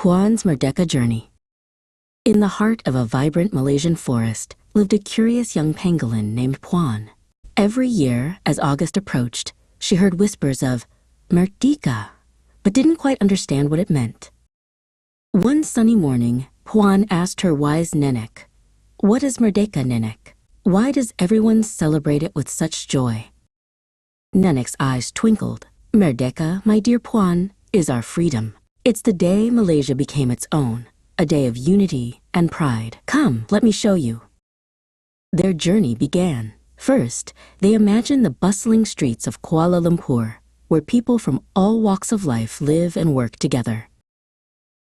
Puan's Merdeka journey. In the heart of a vibrant Malaysian forest lived a curious young pangolin named Puan. Every year, as August approached, she heard whispers of Merdeka, but didn't quite understand what it meant. One sunny morning, Puan asked her wise nenek, "What is Merdeka, nenek? Why does everyone celebrate it with such joy?" Nenek's eyes twinkled. "Merdeka, my dear Puan, is our freedom. It's the day Malaysia became its own, a day of unity and pride. Come, let me show you." Their journey began. First, they imagined the bustling streets of Kuala Lumpur, where people from all walks of life live and work together.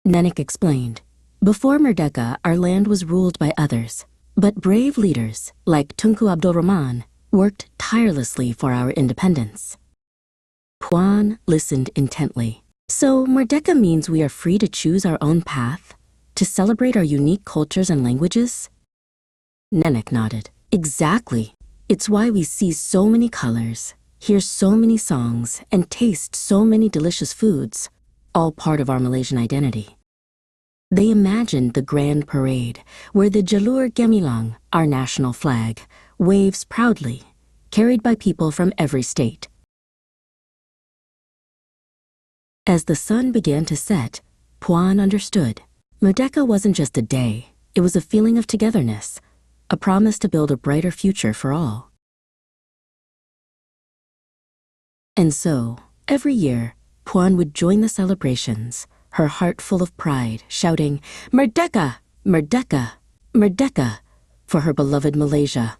Nenek explained, "Before Merdeka, our land was ruled by others, but brave leaders, like Tunku Abdul Rahman, worked tirelessly for our independence." Puan listened intently. "So Merdeka means we are free to choose our own path, to celebrate our unique cultures and languages?" Nenek nodded. "Exactly. It's why we see so many colors, hear so many songs, and taste so many delicious foods, all part of our Malaysian identity." They imagined the grand parade, where the Jalur Gemilang, our national flag, waves proudly, carried by people from every state. As the sun began to set, Puan understood. Merdeka wasn't just a day, it was a feeling of togetherness, a promise to build a brighter future for all. And so, every year, Puan would join the celebrations, her heart full of pride, shouting, "Merdeka! Merdeka! Merdeka!" for her beloved Malaysia.